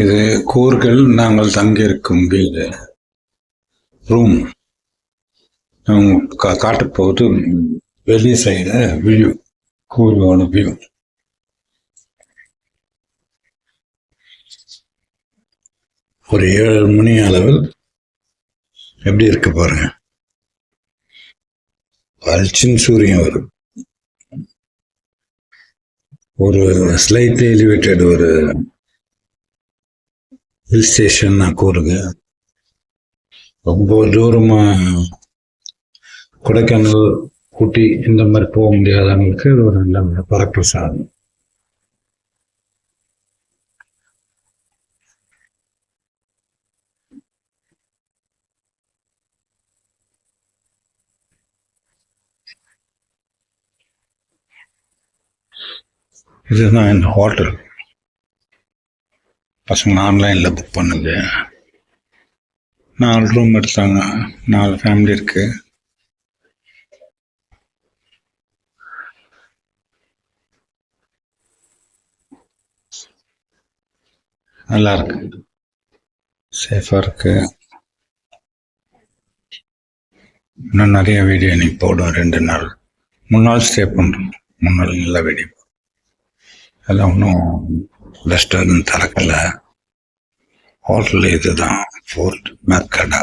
இது கூர்கள் நாங்கள் தங்கியிருக்கும் வீடு ரூம். காட்டப் போது வெளி சைடு வியூ, கூரோட வியூ. ஒரு 7 மணி அளவில் எப்படி இருக்கு பாருங்க. பளிச்சின் சூரியன் வரும். ஒரு ஸ்லைட்லி எலிவேட்டட் ஒரு ஹில் ஸ்டேஷன் கூறுங்க. ரொம்ப தூரமா கொடைக்கானல், ஊட்டி இந்த மாதிரி போக முடியாதவங்களுக்கு இது ஒரு நல்ல பறக்க சாதனம். இதுதான் இந்த ஹோட்டல். பசங்க ஆன்லைன்ல புக் பண்ணுங்க. 4 ரூம் எடுத்தாங்க. 4 ஃபேமிலி இருக்கு. நல்லா இருக்கு, சேஃபா இருக்கு. இன்னும் நிறைய வீடியோ இன்னைக்கு போடும். 2 நாள் 3 நாள் ஸ்டே பண்றோம். 3 நாள் நல்ல வீடியோ. அதெல்லாம் ஒன்றும் ரெஸ்டாரண்ட் திறக்கல. ஹோட்டல் இதுதான், ஃபோர்ட் மெக்கடா.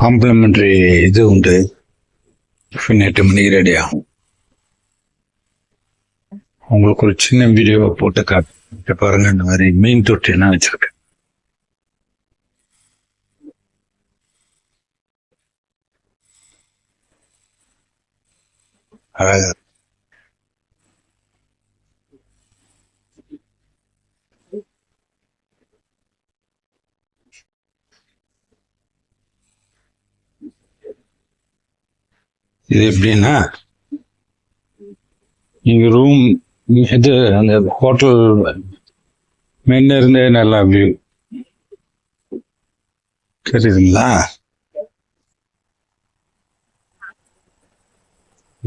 காம்ப்ளிமெண்ட்ரி இது உண்டு. 8 மணிக்கு ரெடி ஆகும். உங்களுக்கு ஒரு சின்ன வீடியோவை போட்டு காட்டு பாருங்க. இந்த மாதிரி மீன் தொட்டி என்ன வச்சிருக்கேன். இது எப்படின்னா, இங்க ரூம் இது அந்த ஹோட்டல் மெயின்ல இருந்தே நல்லா வியூ தெரியுதுங்களா.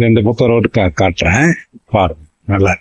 இந்த பக்கம் ரோடு காட்டுறேன் பாருங்க. நல்லா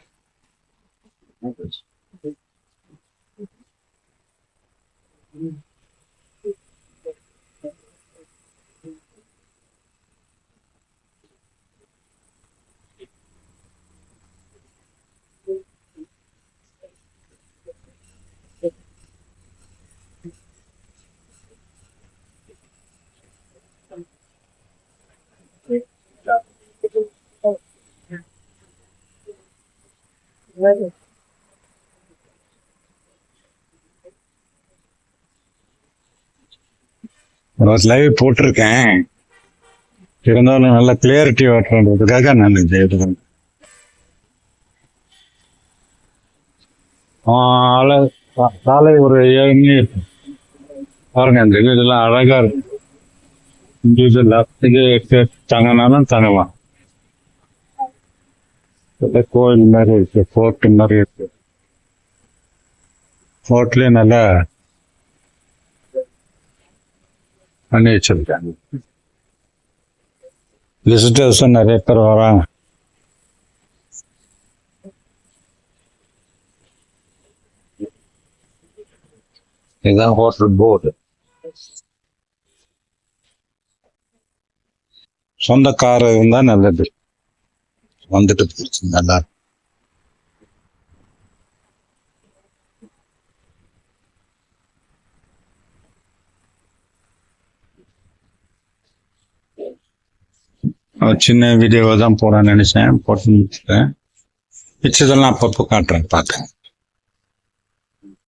லைவ் போட்டிருக்கேன். இருந்தாலும் நல்ல கிளியரிட்டி வாட்டுறதுக்காக நான் இது காலை ஒரு 7 மணி இருக்கு பாருங்க. அந்த இதெல்லாம் அழகா இருக்கு. இது தங்கினாலும் தங்கலாம். கோயில் மாதிரி இருக்கு, ஃபோர்ட் மாதிரி இருக்கு. ஃபோர்ட்லயே நல்லா பண்ணி வச்சிருக்காங்க. விசிட்டர்ஸும் நிறைய பேர் வராங்க. இதுதான் ஹோட்டல் போர்டு. சொந்த கார் இருந்தா நல்லது. வந்துட்டு நல்லா சின்ன வீடியோவை தான் போடணும்னு நினைச்சேன். போட்டு முடிச்சுட்டேன். மிச்சதெல்லாம் அப்பப்போ காட்டுறேன், பார்க்க.